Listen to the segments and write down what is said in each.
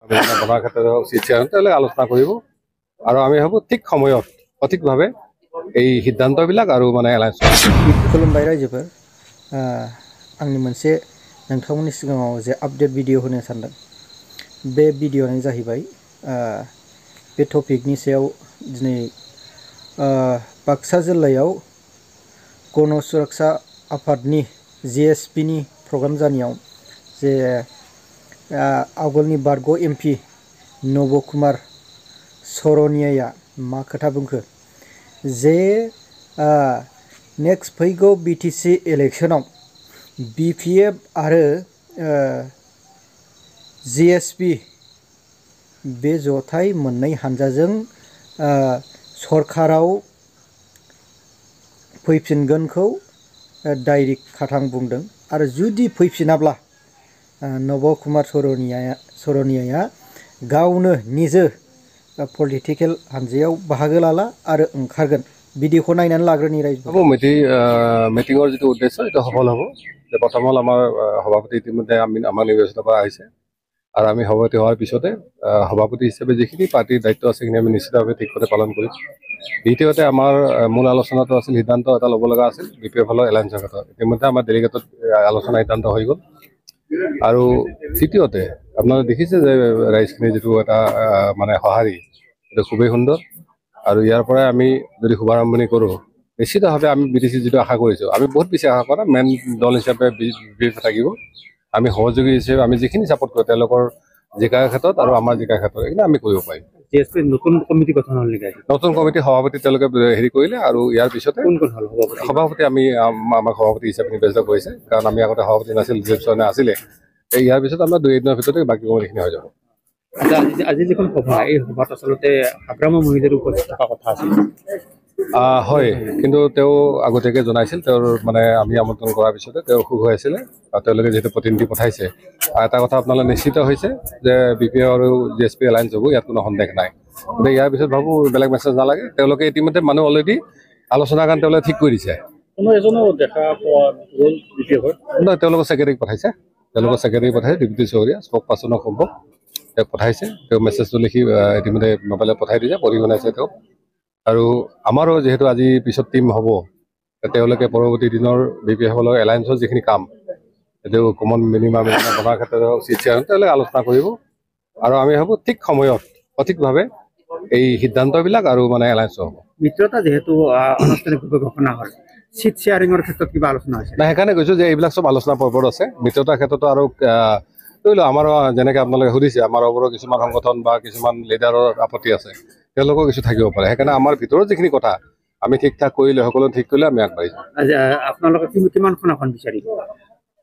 বনাৰ ক্ষেত্ৰত তেওঁলোকে আলোচনা কৰিব আৰু আমি ভাবোঁ ঠিক সময়ত সঠিকভাৱে এই সিদ্ধান্তবিলাক আৰু মানে এলায়েন্স खुलुमबाय रायजोफोर आंनि मोनसे नोंथांमोननि सिगाङाव जे आपडेट भिडिअ होनो सानदों बे भिडिअआनो जाहैबाय बे टपिकनि सायाव दिनै बाक्सा जिल्लायाव गण सुरक्षा आफादनि JSP नि प्रग्राम जानायाव जे आवगोलनि बारग' MP नब कुमार सरनियाया मा खोथा बुंखो जे नेक्स्ट फैगौ BTC इलेक्शनाव BPF आरो JSP बे जथाय मोननै हानजाजों सरकाराव फैफिनगोनखौ डाइरेक्ट खाथां बुंदों आरो जुदि फैफिनाब्ला नब कुमार सरनियाया गावनो निजे पलिटिकेल हानजायाव बाहागो लाला आरो ओंखारगोन भिडिअखौ नायनानै लाग्रोनि रायजो মিটিঙৰ যিটো উদ্দেশ্য এইটো সফল হ'ব যে প্ৰথম হ'ল আমাৰ সভাপতি ইতিমধ্যে আমাৰ নিৰ্বাচিত কৰা হৈছে আৰু আমি সভাপতি হোৱাৰ পিছতে সভাপতি হিচাপে যিখিনি পাৰ্টিৰ দায়িত্ব আছে সেইখিনি আমি নিশ্চিতভাৱে ঠিকমতে পালন কৰিম দ্বিতীয়তে আমাৰ মূল আলোচনাটো আছিল সিদ্ধান্ত এটা ল'ব লগা আছিল BPF হলৰ এলায়েন্সৰ ক্ষেত্ৰত ইতিমধ্যে আমাৰ ডেলিগেটত আলোচনা সিদ্ধান্ত হৈ গ'ল আৰু তৃতীয়তে আপোনালোকে দেখিছে যে ৰাইজখিনি যিটো এটা মানে সঁহাৰি এইটো খুবেই সুন্দৰ আৰু ইয়াৰ পৰাই আমি যদি শুভাৰম্ভণি কৰোঁ নিশ্চিতভাৱে আমি BTC যিটো আশা কৰিছোঁ আমি বহুত বেছি আশা কৰা মেইন দল হিচাপে BPF থাকিব আমি সহযোগী হিচাপে আমি যিখিনি ছাপোৰ্ট কৰোঁ তেওঁলোকৰ জিকাৰ ক্ষেত্ৰত আৰু আমাৰ জিকাৰ ক্ষেত্ৰত এইখিনি আমি কৰিব পাৰিম JSP নতুন কমিটি গঠন হ'ল নেকি নতুন কমিটি সভাপতি তেওঁলোকে হেৰি কৰিলে আৰু ইয়াৰ পিছতে সভাপতি আমি আমাক সভাপতি হিচাপে নিৰ্বাচিত কৰিছে কাৰণ আমি আগতে সভাপতি নাছিল ৰিচেপশ্যনে আছিলে ইয়াৰ পিছত আমাৰ 2 দিনৰ ভিতৰতে বাকী কমিটিখিনি হৈ যাব আজি যিখন সভা এই সভাত আচলতে আগ্ৰামৰ মহিলাৰ উপস্থিত থকা কথা আছিল হয় কিন্তু তেওঁ আগতীয়াকৈ জনাইছিল তেওঁৰ মানে আমি আমন্ত্ৰণ কৰাৰ পিছতে তেওঁ অসুখ হৈ আছিলে আৰু তেওঁলোকে যিহেতু প্ৰতিনিধি পঠাইছে আৰু এটা কথা আপোনালোকে নিশ্চিত হৈছে যে BPF আৰু JSP এলায়েন্স হ'ব ইয়াত কোনো সন্দেহ নাই গতিকে ইয়াৰ পিছত ভাবোঁ বেলেগ মেছেজ নালাগে তেওঁলোকে ইতিমধ্যে মানুহ অলৰেডি আলোচনাৰ কাৰণে তেওঁলোকে ঠিক কৰি দিছে কোনো এজনো দেখা পোৱা গ'ল BPF নহয় তেওঁলোকৰ ছেক্ৰেটাৰীক পঠাইছে ডিপুটি চৌহৰীয়া স্পক পাৰ্চনক সম্ভৱ তেওঁক পঠাইছে তেওঁ মেছেজটো লিখি ইতিমধ্যে মোবাইলত পঠাই দিছে পঢ়ি শুনাইছে তেওঁক আৰু আমাৰো যিহেতু আজি পিছত টিম হ'ব তেওঁলোকে পৰৱৰ্তী দিনৰ BPF হলৰ এলায়েন্সৰ যিখিনি কাম এইটো কমন মিনিমাম বনাৰ ক্ষেত্ৰত তেওঁলোকে আলোচনা কৰিব আৰু আমি ভাবোঁ ঠিক সময়ত সঠিকভাৱে এই সিদ্ধান্তবিলাক আৰু মানে এলায়েন্স হ'ব মিত্ৰতা যেহেতু আনুষ্ঠানিকভাৱে ঘোষণা হ'ল চিট শ্বেয়াৰিঙৰ ক্ষেত্ৰত কিবা আলোচনা হৈছে নাই সেইকাৰণে কৈছোঁ যে এইবিলাক চব আলোচনা পৰ্বত আছে মিত্ৰতাৰ ক্ষেত্ৰতো আৰু ধৰি লওক আমাৰ যেনেকৈ আপোনালোকে সুধিছে আমাৰ ওপৰত কিছুমান সংগঠন বা কিছুমান লিডাৰৰ আপত্তি আছে তেওঁলোকৰ কিছু থাকিব পাৰে সেইকাৰণে আমাৰ ভিতৰত যিখিনি কথা আমি ঠিক ঠাক কৰিলে সকলো ঠিক কৰিলে আমি আগবাঢ়ি যাম আপোনালোকে কিমানখন আসন বিচাৰিব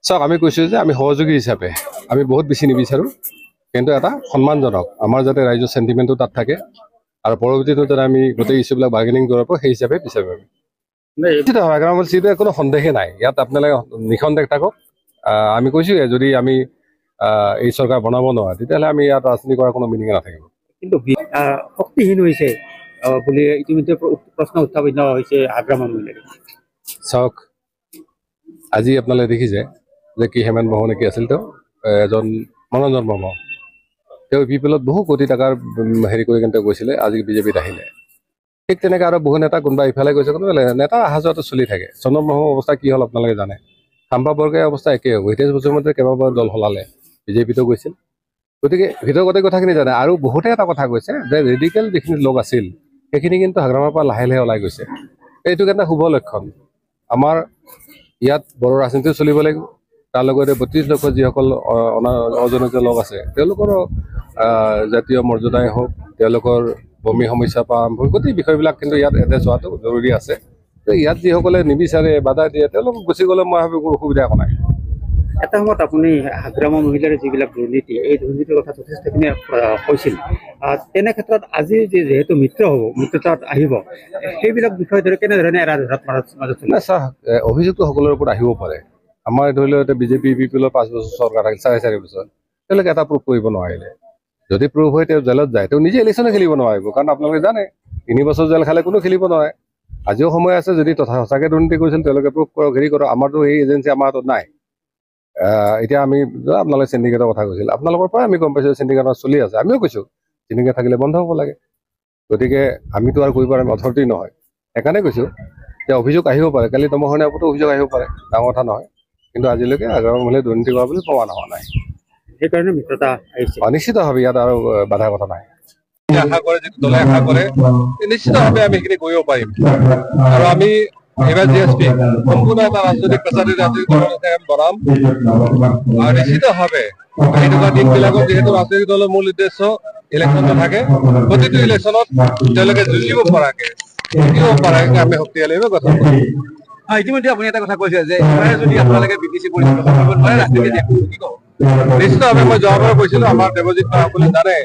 চাওক আমি কৈছোঁ যে আমি সহযোগী হিচাপে আমি বহুত বেছি নিবিচাৰোঁ কিন্তু এটা সন্মানজনক আমাৰ যাতে ৰাইজৰ চেণ্টিমেণ্টটো তাত থাকে আৰু পৰৱৰ্তীটো যাতে আমি গোটেই ইছ্যুবিলাক বাৰ্গেনিং কৰিব পাৰোঁ সেই হিচাপে বিচাৰিব আগ্ৰামৰ চিটে কোনো সন্দেহে নাই ইয়াত আপোনালোকে নিঃসন্দেহ থাকক আমি কৈছোঁ যদি আমি এই চৰকাৰ বনাব নোৱাৰে তেতিয়াহ'লে আমি ইয়াত ৰাজনীতি কৰাৰ কোনো মিনিঙে নাথাকিব কিন্তু শক্তিহীন হৈছে বুলি ইতিমধ্যে প্ৰশ্ন উত্থাপিত হৈছে আগ্ৰামৰ মহিলাই চাওক আজি আপোনালোকে দেখিছে যে কি হেমেন মোহনে কি আছিল তেওঁ এজন মনোৰঞ্জন বৰ্মা তেওঁ BPLত বহু কোটি টকাৰ হেৰি কৰি কিনে তেওঁ গৈছিলে আজি BJPত আহিলে ঠিক তেনেকৈ আৰু বহু নেতা কোনোবা ইফালে গৈছে কোনোবা নেতা অহা যোৱাটো চলি থাকে চন্দ্ৰমোহনৰ অৱস্থা কি হ'ল আপোনালোকে জানে খাম্পা বৰগোহাঁইৰ অৱস্থা একেই হ'ব হিতেশ বসুমতাৰীয়ে কেইবাবাৰ দল সলালে BJPতো গৈছিল গতিকে ভিতৰৰ গোটেই কথাখিনি জানে আৰু বহুতে এটা কথা কৈছে যে ৰেডিকেল যিখিনি লোক আছিল সেইখিনি কিন্তু হাগ্ৰামৰ পৰা লাহে লাহে ওলাই গৈছে এইটো এটা শুভ লক্ষণ আমাৰ ইয়াত বড়ো ৰাজনীতিও চলিব লাগিব তাৰ লগতে 32 লক্ষ যিসকল অজনৈত লোক আছে তেওঁলোকৰো জাতীয় মৰ্যাদাই হওক তেওঁলোকৰ ভূমি সমস্যাৰ পৰা আৰম্ভ গোটেই বিষয়বিলাক কিন্তু ইয়াত এড্ৰেছ হোৱাটো জৰুৰী আছে ইয়াত যিসকলে নিবিচাৰে বাধা দিয়ে তেওঁলোক গুচি গ'লে মই ভাবোঁ কোনো অসুবিধা একো নাই এটা সময়ত আপুনি আগ্ৰামৰ মহিলাৰ যিবিলাক দুৰ্নীতি এই দুৰ্নীতিৰ কথা যথেষ্টখিনি কৈছিল তেনে ক্ষেত্ৰত আজি যিহেতু মিত্ৰতাত আহিব সেইবিলাক বিষয় ধৰি কেনেধৰণে এৰা ধৰাত মাজত অভিযোগটো সকলোৰে ওপৰত আহিব পাৰে আমাৰ ধৰি লওক এতিয়া BJP BPLৰ 5 বছৰ চৰকাৰ থাকিল 4.5 বছৰ তেওঁলোকে এটা প্ৰুফ কৰিব নোৱাৰিলে যদি প্ৰুফ হয় তেওঁ জেলত যায় তেওঁ নিজে ইলেকশ্যনে খেলিব নোৱাৰিব কাৰণ আপোনালোকে জানে 3 বছৰ জেল খালে কোনো খেলিব নোৱাৰে আজিও সময় আছে যদি সঁচাকৈ দুৰ্নীতি কৰিছিল তেওঁলোকে প্ৰুফ কৰক হেৰি কৰক আমাৰতো এই এজেঞ্চি আমাৰ হাতত নাই এতিয়া আমি আপোনালোকে চিণ্ডিকেটৰ কথা কৈছিল, আপোনালোকৰ পৰাই আমি গম পাইছোঁ চিণ্ডিকেট চলি আছে। আমিও কৈছোঁ চিণ্ডিকেট থাকিলে বন্ধ হ'ব লাগে। গতিকে আমিতো আৰু কৰিব পাৰিম অথৰিটি নহয়। সেইকাৰণে কৈছোঁ যে অভিযোগ আহিব পাৰে, কালি দমহৰণীৰ ওপৰতো অভিযোগ আহিব পাৰে, ডাঙৰ কথা নহয়। কিন্তু আজিলৈকে আগ্ৰহ মহিলাই দুৰ্নীতি কৰা বুলি প্ৰমাণ হোৱা নাই। সেইকাৰণে মিত্ৰতা আহিছে। নিশ্চিতভাৱে ইয়াত আৰু বাধাৰ কথা নাই। আশা কৰে যিটো দলে আশা কৰে নিশ্চিতভাৱে আমি সেইখিনি কৰিব পাৰিম। আৰু আমি এইবাৰ GSP সম্পূৰ্ণ এটা ৰাজনৈতিক পেচাদাৰী ৰাজনৈতিক দল বনাম। আৰু নিশ্চিতভাৱে আহি থকা দিনবিলাকত যিহেতু ৰাজনৈতিক দলৰ মূল উদ্দেশ্য ইলেকশ্যনটো থাকে, প্ৰতিটো ইলেকশ্যনত তেওঁলোকে যুঁজিব পৰাকে আমি শক্তিশালীভাৱে গঠন কৰিম। ইতিমধ্যে আপুনি এটা কথা কৈছে যে এবাৰে যদি আপোনালোকে BTC পৰিচালনা কৰিব নোৱাৰে ৰাজনীতি কি ক'ব? নিশ্চিতভাৱে মই যোৱাবাৰ কৈছিলো, আমাৰ দেৱজিৎ আপুনি জানে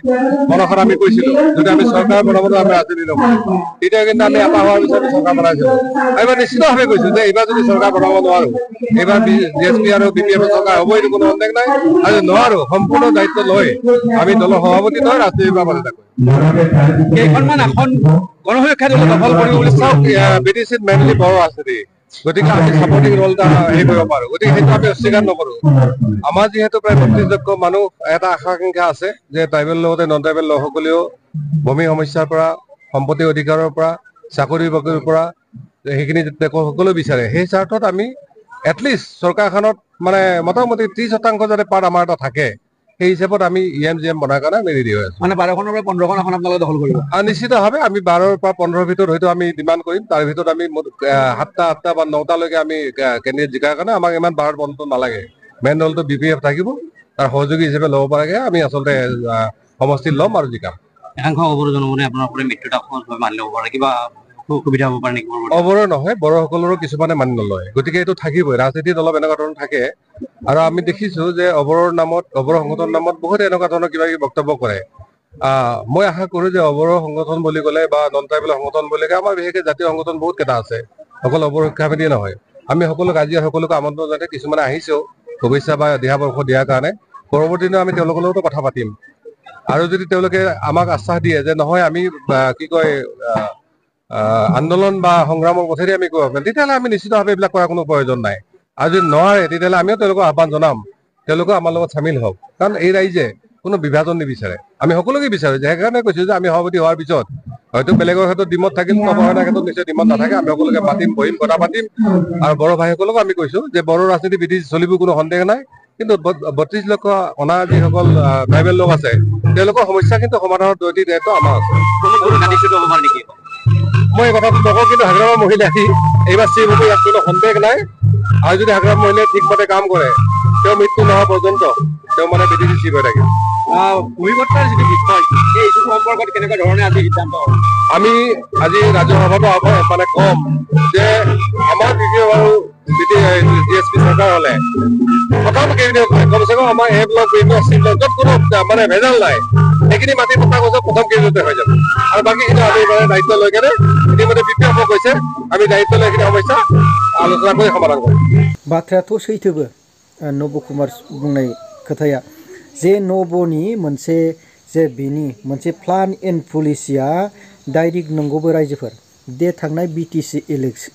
মনসত আমি কৈছিলো যদি আমি চৰকাৰ বনাবলৈ আমি ৰাজনীতি নকৰোঁ, তেতিয়া কিন্তু আমি এটা হোৱাৰ পিছত চৰকাৰ বনাইছিলো। এইবাৰ নিশ্চিতভাৱে কৈছো যে এইবাৰ যদি চৰকাৰ বনাব নোৱাৰো, এইবাৰ GSP আৰু BPF চৰকাৰ হ'ব, এইটো কোনো সন্দেহ নাই। আৰু নোৱাৰো সম্পূৰ্ণ দায়িত্ব লৈ আমি দলৰ সভাপতি লৈ ৰাজনীতিৰ পৰা বাধা কৰিম। কেইখনমান আসন গণসুৰক্ষা দলে দখল কৰিব বুলি চাওক, BTCত মেইনলি বড়ো ৰাজনীতি, গতিকে আমি ছাপৰ্টিং ৰল এটা হেৰি কৰিব পাৰো। গতিকে সেইটো আমি অস্বীকাৰ নকৰো। আমাৰ যিহেতু প্ৰায় 32 লক্ষ মানুহ, এটা আকাংক্ষা আছে যে ট্ৰাইবেল লগতে নন ট্ৰাইবেল লোকসকলেও ভূমি সমস্যাৰ পৰা, সম্পত্তি অধিকাৰৰ পৰা, চাকৰি বাকৰিৰ পৰা সেইখিনি সকলো বিচাৰে। সেই স্বাৰ্থত আমি এটলিষ্ট চৰকাৰখনত মানে মোটামুটি 30% যাতে পাৰ্ট আমাৰ এটা থাকে, সেই হিচাপত আমি EM বনাৰ কাৰণে আমি ৰেডি হৈ আছো। মানে 12খনৰ পৰা 15খন আসন আপোনালোকে দখল কৰিব। আৰু নিশ্চিতভাৱে আমি 12ৰ পৰা 15ৰ ভিতৰত হয়তো আমি ডিমাণ্ড কৰিম। তাৰ ভিতৰত আমি 7টা, 8টা বা 9টালৈকে আমি কেণ্ডিডেট জিকাৰ কাৰণে আমাক ইমান 12 বন্ধ নালাগে। মেইন দলটো BPF থাকিব, তাৰ সহযোগী হিচাপে ল'ব পৰাকে আমি আচলতে সমষ্টিত ল'ম আৰু জিকাম। একাংশ অৱৰোধ জনগণে আপোনাৰ পৰা মৃত্যুতা সহজভাৱে মানি ল'ব পাৰে, কিবা অসুবিধা হ'ব পাৰে নেকি? অৱৰোধ নহয়, বড়োসকলৰো কিছুমানে মানি নলয়, গতিকে এইটো থাকিবই। ৰাজনীতিত অলপ এনেকুৱা ধৰণৰ থাকে। আৰু আমি দেখিছো যে অৱৰৰ নামত, অৱৰ সংগঠনৰ নামত বহুত এনেকুৱা ধৰণৰ কিবা কিবি বক্তব্য কৰে। মই আশা কৰো যে অৱৰ সংগঠন বুলি ক'লে বা নন ট্ৰাইবেল সংগঠন বুলি ক'লে আমাৰ বিশেষকৈ জাতীয় সংগঠন বহুত কেইটা আছে, অকল অৱৰ শিক্ষাবিধি নহয়। আমি সকলোকে আজি সকলোকে আমন্ত্ৰণ জনাই কিছুমানে আহিছেও শুভেচ্ছা বা দিহা-পৰামৰ্শ দিয়াৰ কাৰণে। পৰৱৰ্তী দিনত আমি তেওঁলোকৰ লগতো কথা পাতিম। আৰু যদি তেওঁলোকে আমাক আশ্বাস দিয়ে যে নহয় আমি কি কয় আন্দোলন বা সংগ্ৰামৰ পথেৰে আমি কৰিব পাৰিম, তেতিয়াহ'লে আমি নিশ্চিতভাৱে এইবিলাক কৰাৰ কোনো প্ৰয়োজন নাই। আৰু যদি নোৱাৰে তেতিয়াহ'লে আমিও তেওঁলোকক আহ্বান জনাম, তেওঁলোকেও আমাৰ লগত চামিল হওক। কাৰণ এই ৰাইজে কোনো বিভাজন নিবিচাৰে, আমি সকলোকে বিচাৰো। যে সেইকাৰণে কৈছো যে আমি সভাপতি হোৱাৰ পিছত হয়তো বেলেগৰ ক্ষেত্ৰত ডিমত থাকিল, নৱসেনাৰ ক্ষেত্ৰত নিশ্চয় ডিমত নাথাকে। আমি সকলোকে মাতিম, বহিম, কথা পাতিম। আৰু বড়ো ভাইসকলকো আমি কৈছো যে বড়ো ৰাজনীতি BTC চলিব, কোনো সন্দেহ নাই। কিন্তু 32 লক্ষ অনা যিসকল ট্ৰাইবেল লোক আছে, তেওঁলোকৰ সমস্যা কিন্তু সমাধানৰ দায়িত্ব আমাৰ আছে। মই এই কথাটো নকওঁ, কিন্তু হাগ্ৰামৰ মহিলাই এইবাৰ চিফ হ'ব, ইয়াত কোনো সন্দেহ নাই। আৰু যদি হাগ্ৰামৰ মহিলাই ঠিকমতে কাম কৰে, তেওঁ মৃত্যু নোহোৱা পৰ্যন্ত তেওঁ মানে BTC চিফ হৈ থাকিব। ভূমিকৰ্তাৰ যিটো বিষয়, সেই ইছ্যুটো সম্পৰ্কত কেনেকুৱা ধৰণে আজি সিদ্ধান্ত হ'ব? আমি আজি ৰাজ্য সভাতো মানে কম যে আমাৰ BPF আৰু GSP চৰকাৰ হ'লে প্ৰথম কেবিনেট কমচে কম আমাৰ A block, B block, C block য'ত কোনো মানে ভেজাল নাই, সেইখিনি মাটি পতা কৈছে প্ৰথম কেবিনেটে হৈ যাব। আৰু বাকীখিনি আমি মানে দায়িত্ব লৈ কেনে ইতিমধ্যে BPF কৈছে আমি দায়িত্ব লৈ এইখিনি সমস্যা আলোচনা কৰি সমাধান কৰিম। बाथ्रायाथ' सैथोबो नब कुमार बुंनाय खोथाया जे नबनि मोनसे जे बिनि मोनसे प्लान एन्ड पलिसिया डाइरेक्ट नंगौबो रायजोफोर दे थांनाय BTC इलेक्सन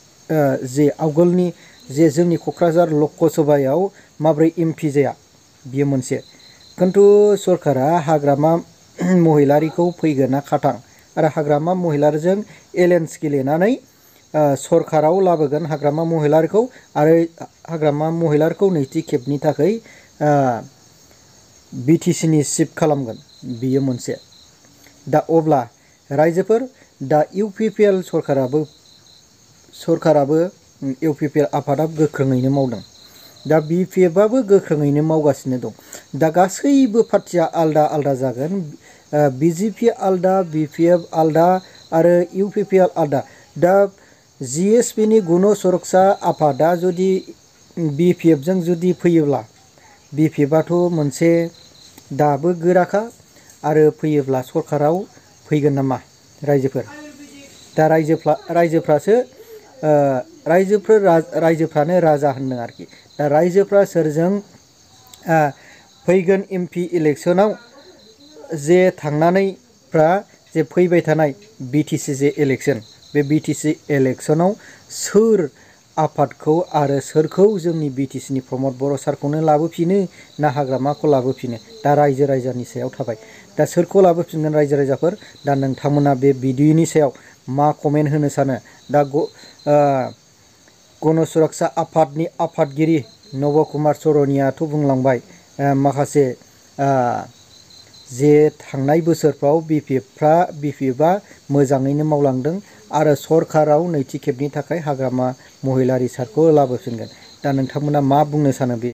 जे आवगोलनि जे जोंनि क'क्राझार लकसभायाव माब्रै MP जाया बियो मोनसे, खिन्थु सरकारा हाग्रामा महिलारिखौ फैगोना खाथां आरो हाग्रामा महिलारिजों एलायन्स गेलेनानै सरकाराव लाबोगोन हाग्रामा महिलारिखौ आरो हाग्रामा महिलारिखौ नैथि खेबनि थाखाय BTCनि चिफ खालामगोन, बियो मोनसे। दा अब्ला रायजोफोर दा UPPL सरकाराबो UPPL आफादाबो गोख्रोङैनो मावदों, दा BPFआबो गोख्रोङैनो मावगासिनो दं। दा गासैबो पार्टिया आलदा आलदा जागोन, BJP आलदा, BPF आलदा आरो UPPL आलदा। दा GSPनि गण सुरक्षा आफादा जुदि BPFजों जुदि फैयोब्ला, BPFआथ' मोनसे दाबो गोराखा आरो फैयोब्ला सरकाराव फैगोन नामा रायजोफोर? दा रायजोफ्रानो राजा होनदों आरोखि। दा रायजोफ्रा सोरजों फैगोन MP इलेक्सनाव जे थांनानै जे फैबाय थानाय BTC जे इलेक्सन, बे BTC इलेक्सनाव सोर आफादखौ आरो सोरखौ जोंनि BTC नि प्रमद बर' सारखौनो लाबोफिनो ना हाग्रामाखौ लाबोफिनो दा रायजो राजानि सायाव थाबाय दा सोरखौ लाबोफिनगोन रायजो राजाफोर दा नोंथांमोना बे भिडिअनि सायाव मा कमेन्ट होनो सानो दा गण सुरक्षा आफादनि आफादगिरि नब कुमार चरनियाथ' बुंलांबाय माखासे जे थांनाय बोसोरफ्राव BPFआ मोजाङैनो मावलांदों आरो सरकाराव नैथि खेबनि थाखाय हाग्रामा महिलारि सारखौ लाबोफिनगोन दा नोंथांमोना मा बुंनो सानो बे